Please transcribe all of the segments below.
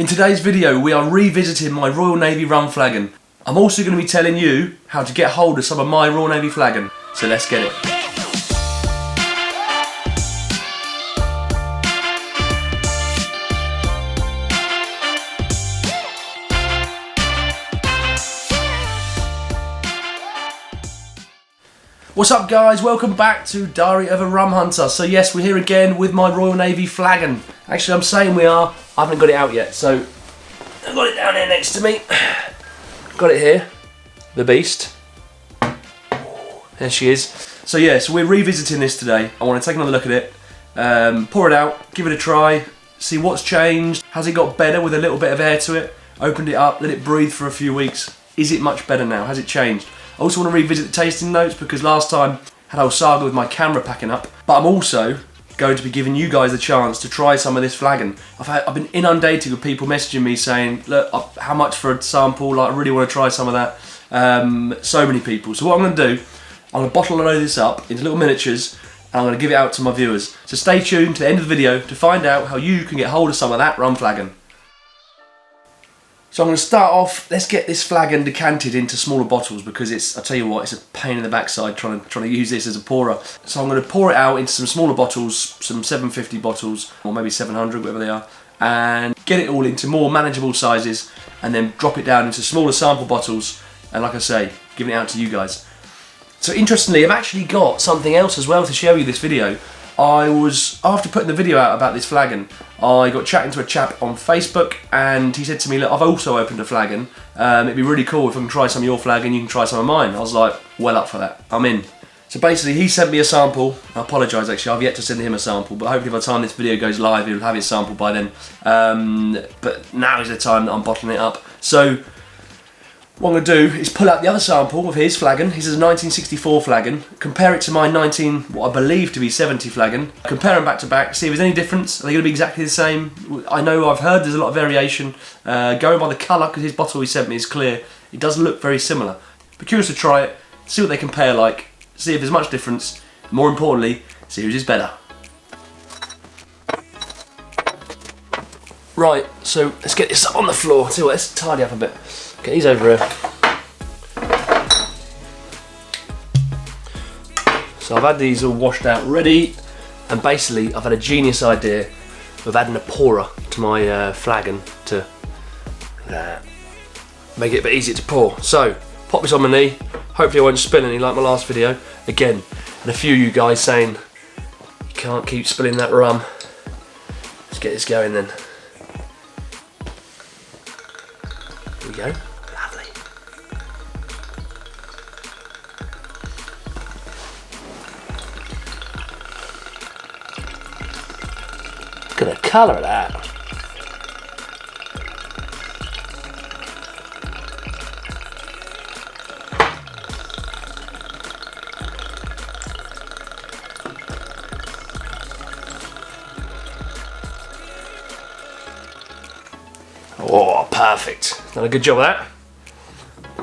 In today's video we are revisiting my Royal Navy rum flagon. I'm also going to be telling you how to get hold of some of my Royal Navy flagon. So let's get it. What's up guys, welcome back to Diary of a Rum Hunter. So yes, we're here again with my Royal Navy flagon. Actually I'm saying we are, I haven't got it out yet, so I've got it down here next to me. Got it here, the beast. There she is. So yeah, so we're revisiting this today. I want to take another look at it, pour it out, give it a try, see what's changed. Has it got better with a little bit of air to it? Opened it up, let it breathe for a few weeks. Is it much better now? Has it changed? I also want to revisit the tasting notes because last time I had a whole saga with my camera packing up. But I'm also going to be giving you guys the chance to try some of this flagon. I've been inundated with people messaging me saying, look, how much for a sample? Like, I really want to try some of that. So many people. So what I'm going to do, I'm going to bottle a load of this up into little miniatures and I'm going to give it out to my viewers. So stay tuned to the end of the video to find out how you can get hold of some of that rum flagon. So I'm going to start off, let's get this flagon decanted into smaller bottles because it's, I tell you what, it's a pain in the backside trying to use this as a pourer. So I'm going to pour it out into some smaller bottles, some 750 bottles, or maybe 700, whatever they are, and get it all into more manageable sizes, and then drop it down into smaller sample bottles, and like I say, giving it out to you guys. So interestingly, I've actually got something else as well to show you this video. After putting the video out about this flagon, I got chatting to a chap on Facebook and he said to me, look, I've also opened a flagon. It'd be really cool if I can try some of your flagon, you can try some of mine. I was like, well up for that, I'm in. So basically he sent me a sample. I apologise actually, I've yet to send him a sample, but hopefully by the time this video goes live he'll have his sample by then. But now is the time that I'm bottling it up. So what I'm going to do is pull out the other sample of his flagon. His is a 1964 flagon. Compare it to my what I believe to be 70 flagon. Compare them back to back. See if there's any difference. Are they going to be exactly the same? I know I've heard there's a lot of variation. Going by the colour, because his bottle he sent me is clear, it does look very similar. But curious to try it, see what they compare like, see if there's much difference. More importantly, see whose is better. Right, so let's get this up on the floor. See what, let's tidy up a bit. Get these over here. So I've had these all washed out ready, and basically I've had a genius idea of adding a pourer to my flagon to make it a bit easier to pour. So pop this on my knee, hopefully I won't spill any like my last video. Again, and a few of you guys saying you can't keep spilling that rum. Let's get this going then. There we go. Lovely. Look at the colour of that. Oh, perfect. Done a good job of that.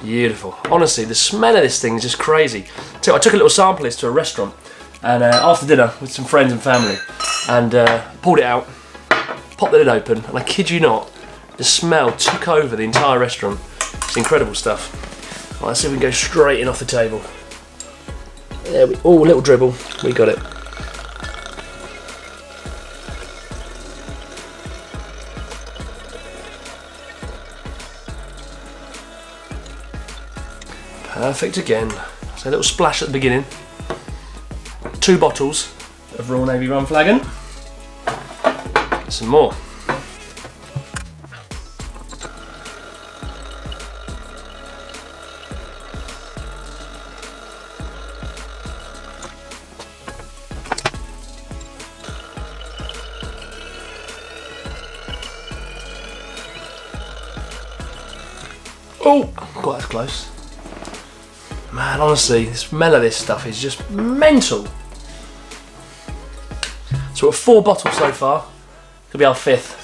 Beautiful. Honestly, the smell of this thing is just crazy. So I took a little sample of this to a restaurant, and after dinner with some friends and family, and pulled it out, popped the lid open, and I kid you not, the smell took over the entire restaurant. It's incredible stuff. Right, let's see if we can go straight in off the table. There we, oh, a little dribble. We got it. Perfect again. So a little splash at the beginning. 2 bottles of Royal Navy rum flagon. Some more. Oh, quite as close. Man, honestly, the smell of this stuff is just mental. So we're 4 bottles so far. Could be our 5th.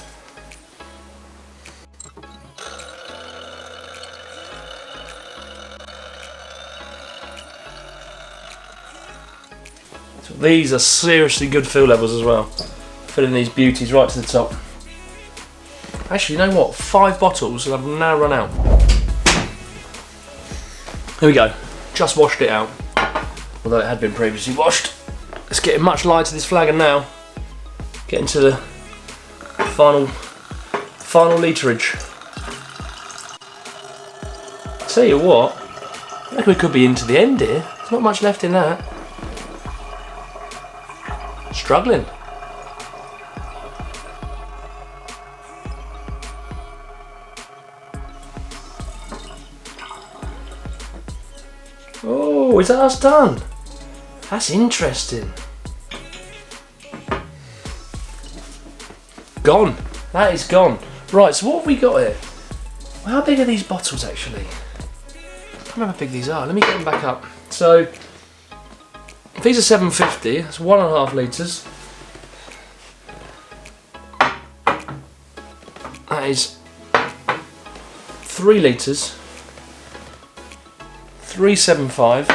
So these are seriously good fill levels as well. Filling these beauties right to the top. Actually, you know what? 5 bottles and I've now run out. Here we go. Just washed it out. Although it had been previously washed. Let's get it much lighter, this flagon now. Get into the final literage. Tell you what, I reckon we could be into the end here. There's not much left in that. Struggling. Oh, is that us done? That's interesting. Gone. That is gone. Right, so what have we got here? Well, how big are these bottles actually? I don't know how big these are. Let me get them back up. So, if these are 750, that's 1.5 litres. That is 3 litres. 375.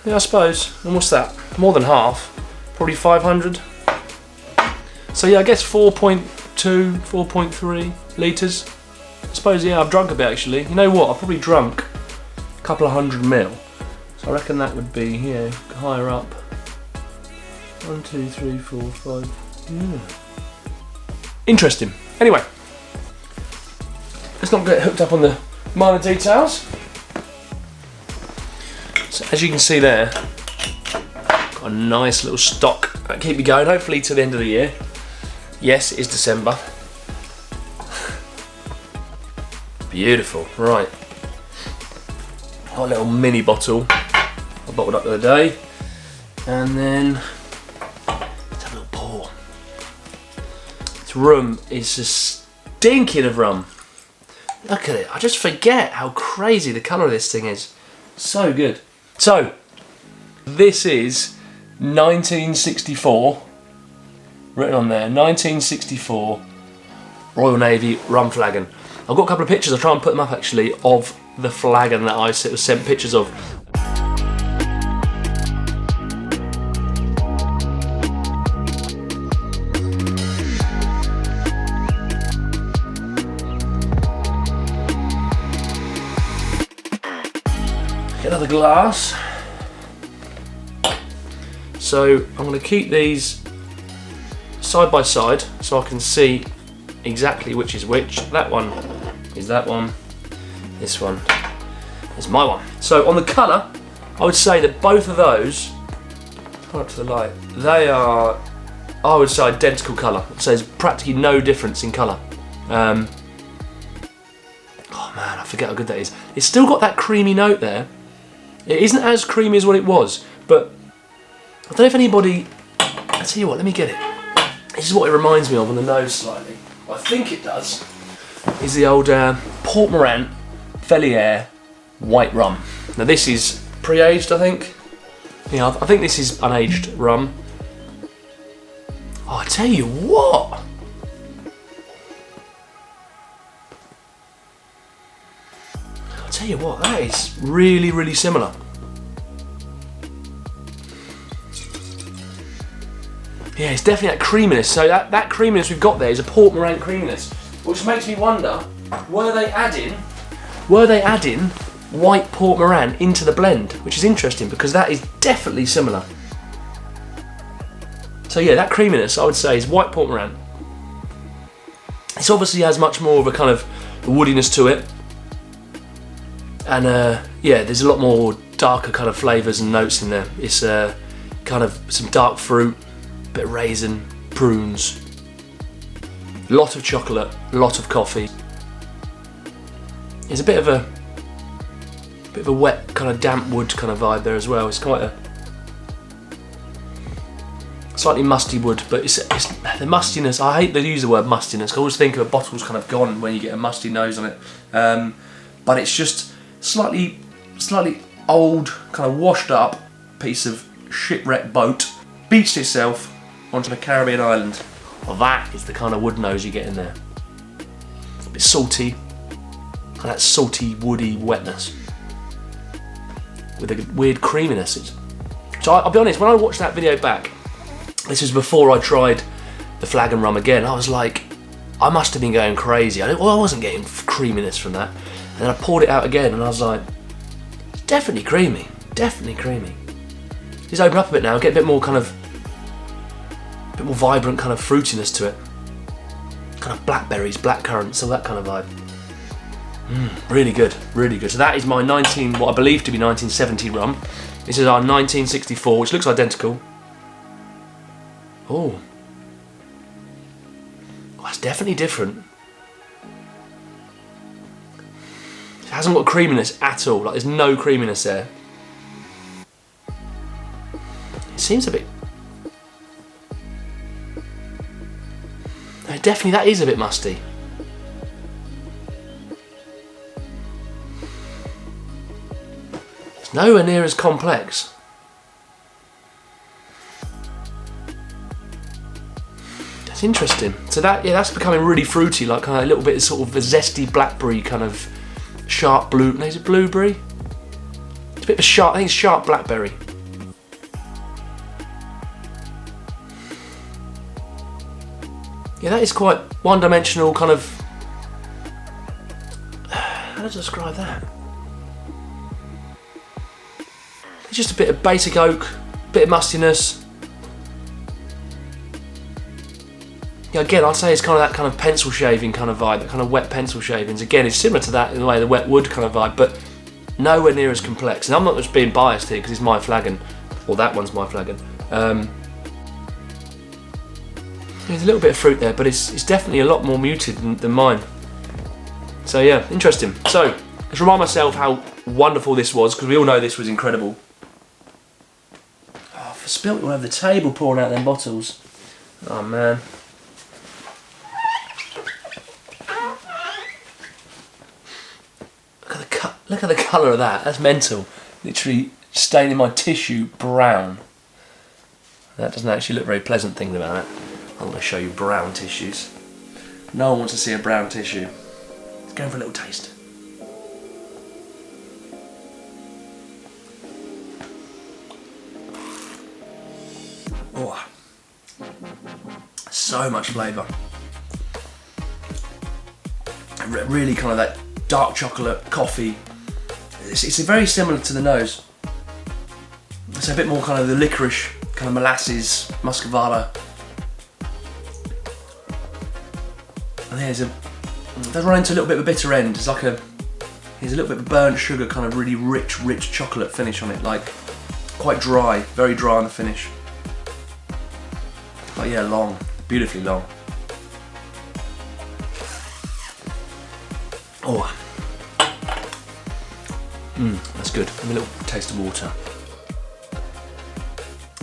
Yeah, I suppose. And what's that? More than half. Probably 500. So yeah, I guess 4.2, 4.3 litres. I suppose, yeah, I've drunk a bit actually. You know what? I've probably drunk a couple of 100 ml. So I reckon that would be, yeah, higher up. 1, 2, 3, 4, 5. Yeah. Interesting. Anyway, let's not get hooked up on the minor details. So as you can see there, got a nice little stock that keep me going, hopefully to the end of the year. Yes, it is December. Beautiful, right. Got a little mini bottle I bottled up the other day. And then, let's have a little pour. This rum is just stinking of rum. Look at it, I just forget how crazy the colour of this thing is. So good. So, this is 1964, written on there, 1964 Royal Navy rum flagon. I've got a couple of pictures, I'll try and put them up actually, of the flagon that I was sent pictures of. Get another glass. So I'm going to keep these side by side so I can see exactly which is which. That one is that one, this one is my one. So on the colour, I would say that both of those, up to the light, they are, I would say, identical colour. So there's practically no difference in colour. Oh man, I forget how good that is. It's still got that creamy note there. It isn't as creamy as what it was, but I don't know if anybody, I'll tell you what, let me get it. This is what it reminds me of on the nose slightly. I think it does. Is the old Port Morant Fellier white rum. Now this is pre-aged, I think. Yeah, I think this is unaged rum. Oh, I tell you what. I'll tell you what, that is really, really similar. Yeah, it's definitely that creaminess. So that creaminess we've got there is a Port Morant creaminess, which makes me wonder, were they adding white Port Morant into the blend, which is interesting because that is definitely similar. So yeah, that creaminess I would say is white Port Morant. This obviously has much more of a kind of woodiness to it, and yeah, there's a lot more darker kind of flavours and notes in there. It's kind of some dark fruit, bit of raisin, prunes, lot of chocolate, lot of coffee. There's a bit of a wet kind of damp wood kind of vibe there as well. It's quite a slightly musty wood, but it's the mustiness. I hate to use the word mustiness. I always think of a bottle's kind of gone when you get a musty nose on it, but it's just slightly old, kind of washed up piece of shipwrecked boat, beached itself onto a Caribbean island. Well, that is the kind of wood nose you get in there. A bit salty, and that salty, woody wetness with a weird creaminess. So I'll be honest, when I watched that video back, this was before I tried the flagon rum again, I was like, I must have been going crazy. I wasn't getting creaminess from that. And then I poured it out again and I was like, it's definitely creamy, definitely creamy. Just open up a bit now, get a bit more kind of, a bit more vibrant kind of fruitiness to it. Kind of blackberries, blackcurrants, all that kind of vibe. Really good, really good. So that is my what I believe to be 1970 rum. This is our 1964, which looks identical. Oh, that's definitely different. It hasn't got creaminess at all. Like, there's no creaminess there. It seems a bit. No, definitely, that is a bit musty. It's nowhere near as complex. That's interesting. So that, yeah, that's becoming really fruity, like kind of a little bit of sort of a zesty blackberry kind of sharp blue. No, is it blueberry? It's a bit of a sharp. I think it's sharp blackberry. Yeah, that is quite one-dimensional kind of. How do I describe that? It's just a bit of basic oak, bit of mustiness. Yeah, again, I'd say it's kind of that kind of pencil shaving kind of vibe, that kind of wet pencil shavings. Again, it's similar to that in the way, the wet wood kind of vibe, but nowhere near as complex. And I'm not just being biased here because it's my flagon, or that one's my flagon. There's a little bit of fruit there, but it's definitely a lot more muted than mine. So yeah, interesting. So let's remind myself how wonderful this was, because we all know this was incredible. Oh, I've spilt it all over the table pouring out them bottles. Oh man. Look at the colour of that. That's mental. Literally staining my tissue brown. That doesn't actually look very pleasant, thinking about it. I'm going to show you brown tissues. No one wants to see a brown tissue. Let's go for a little taste. Oh, so much flavour. Really kind of that dark chocolate, coffee. It's very similar to the nose. It's a bit more kind of the licorice, kind of molasses, muscovado. And there's they run into a little bit of a bitter end. It's like there's a little bit of burnt sugar, kind of really rich chocolate finish on it, like quite dry, very dry on the finish. But yeah, long, beautifully long. Oh, that's good. Give me a little taste of water.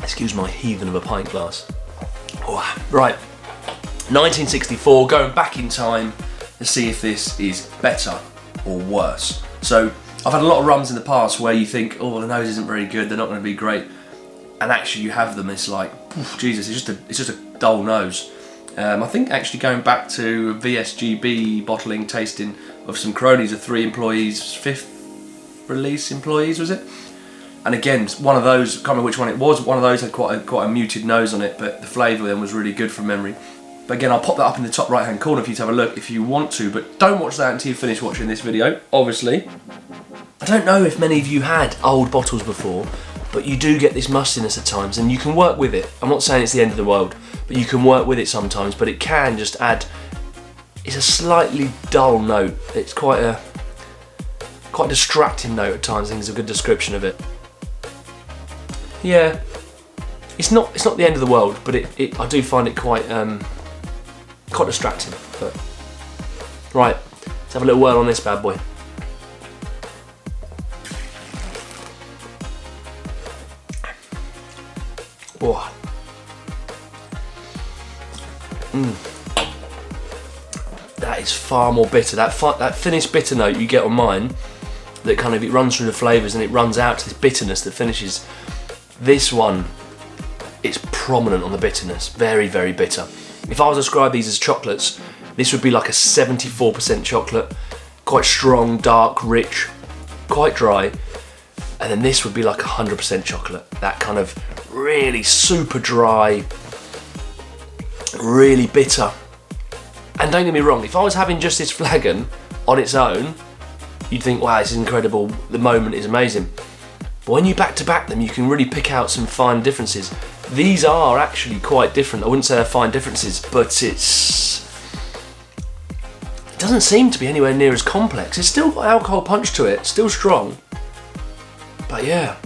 Excuse my heathen of a pint glass. Oh, right, 1964, going back in time to see if this is better or worse. So I've had a lot of rums in the past where you think, oh, the nose isn't very good, they're not going to be great, and actually you have them, it's like, Jesus, it's just a dull nose. I think actually going back to VSGB bottling tasting of some cronies of 3 employees, 5th release employees, was it? And again, one of those, I can't remember which one it was, one of those had quite a muted nose on it, but the flavour then was really good from memory. But again, I'll pop that up in the top right hand corner for you to have a look if you want to, but don't watch that until you finish watching this video, obviously. I don't know if many of you had old bottles before, but you do get this mustiness at times, and you can work with it. I'm not saying it's the end of the world, but you can work with it sometimes, but it can just add, it's a slightly dull note. It's quite a distracting note at times, I think is a good description of it. Yeah, it's not the end of the world, but I do find it quite distracting. But right, let's have a little whirl on this bad boy. Oh. That is far more bitter. That finished bitter note you get on mine, that kind of, it runs through the flavours and it runs out to this bitterness that finishes. This one, it's prominent on the bitterness, very, very bitter. If I was to describe these as chocolates, this would be like a 74% chocolate, quite strong, dark, rich, quite dry, and then this would be like 100% chocolate, that kind of really super dry, really bitter. And don't get me wrong, if I was having just this flagon on its own, you'd think, wow, this is incredible, the moment is amazing. But when you back to back them, you can really pick out some fine differences. These are actually quite different. I wouldn't say they're fine differences, but it doesn't seem to be anywhere near as complex. It's still got alcohol punch to it, still strong. But yeah.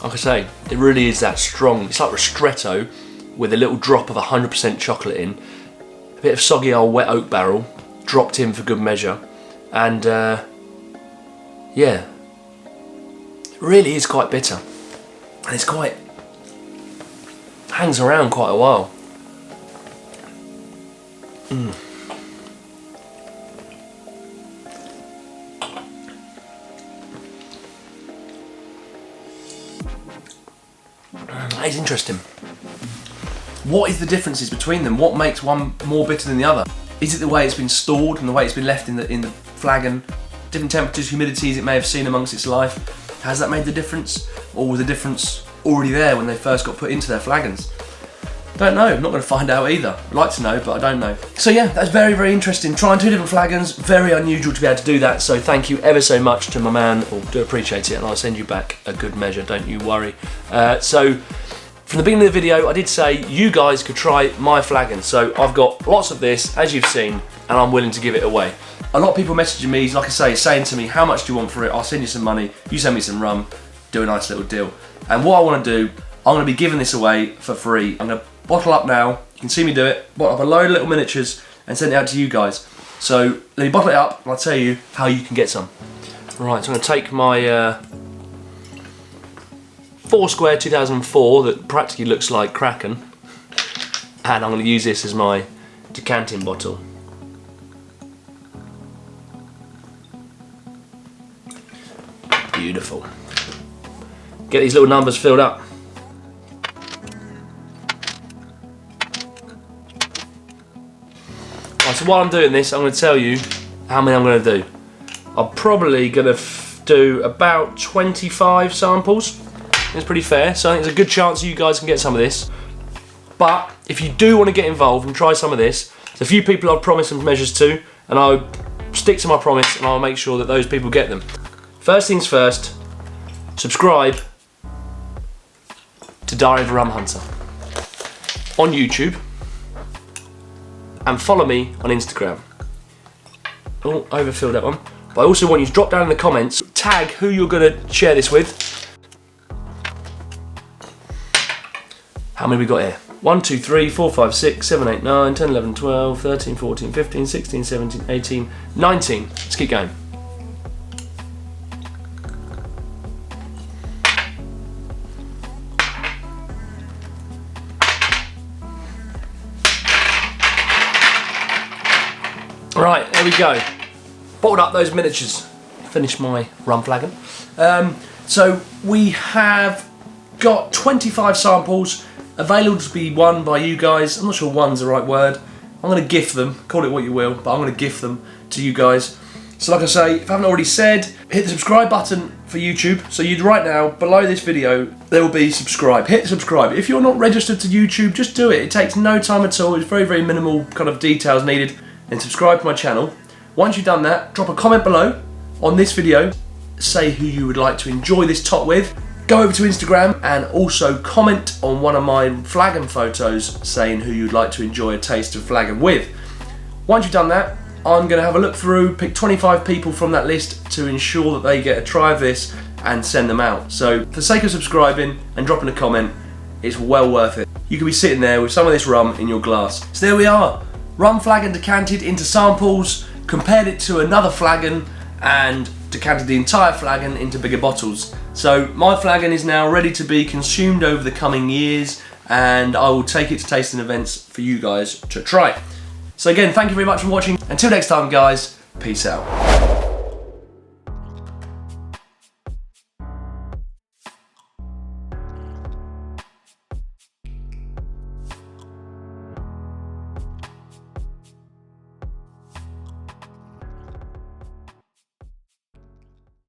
Like I say, it really is that strong. It's like ristretto with a little drop of 100% chocolate in. A bit of soggy old wet oak barrel, dropped in for good measure. And yeah, it really is quite bitter. And it's quite, hangs around quite a while. That is interesting. What is the differences between them? What makes one more bitter than the other? Is it the way it's been stored and the way it's been left in the flagon? Different temperatures, humidities it may have seen amongst its life. Has that made the difference? Or was the difference already there when they first got put into their flagons? Don't know, I'm not going to find out either. I'd like to know, but I don't know. So yeah, that's very, very interesting. Trying 2 different flagons, very unusual to be able to do that. So thank you ever so much to my man, or do appreciate it, and I'll send you back a good measure, don't you worry. So from the beginning of the video, I did say you guys could try my flagon. So I've got lots of this, as you've seen, and I'm willing to give it away. A lot of people messaging me, like I say, saying to me, how much do you want for it? I'll send you some money, you send me some rum, do a nice little deal. And what I want to do, I'm going to be giving this away for free. I'm going to bottle up now, you can see me do it, bottle up a load of little miniatures and send it out to you guys. So let me bottle it up and I'll tell you how you can get some. Right, so I'm going to take my 4 square 2004 that practically looks like Kraken, and I'm going to use this as my decanting bottle. Beautiful. Get these little numbers filled up. Right, so while I'm doing this, I'm going to tell you how many I'm going to do. I'm probably going to do about 25 samples. It's pretty fair, so I think there's a good chance you guys can get some of this. But if you do want to get involved and try some of this, there's a few people I've promised some measures to, and I'll stick to my promise and I'll make sure that those people get them. First things first, subscribe to Diary of a Rum Hunter on YouTube and follow me on Instagram. Oh, overfilled that one. But I also want you to drop down in the comments, tag who you're going to share this with. How many we got here? 1, 2, 3, 4, 5, 6, 7, 8, 9, 10, 11, 12, 13, 14, 15, 16, 17, 18, 19. Let's keep going. Right, there we go. Bottled up those miniatures. Finished my rum flagon. So we have got 25 samples available to be won by you guys. I'm not sure one's the right word. I'm going to gift them, call it what you will, but I'm going to gift them to you guys. So like I say, if I haven't already said, hit the subscribe button for YouTube. So you'd right now, below this video, there will be subscribe. Hit subscribe. If you're not registered to YouTube, just do it. It takes no time at all. It's very, very minimal kind of details needed. And subscribe to my channel. Once you've done that, drop a comment below on this video. Say who you would like to enjoy this top with. Go over to Instagram and also comment on one of my flagon photos saying who you'd like to enjoy a taste of flagon with. Once you've done that, I'm going to have a look through, pick 25 people from that list to ensure that they get a try of this and send them out. So for the sake of subscribing and dropping a comment, it's well worth it. You could be sitting there with some of this rum in your glass. So there we are. Rum flagon decanted into samples, compared it to another flagon and decanted the entire flagon into bigger bottles. So my flagon is now ready to be consumed over the coming years, and I will take it to tasting events for you guys to try. So again, thank you very much for watching. Until next time guys, peace out.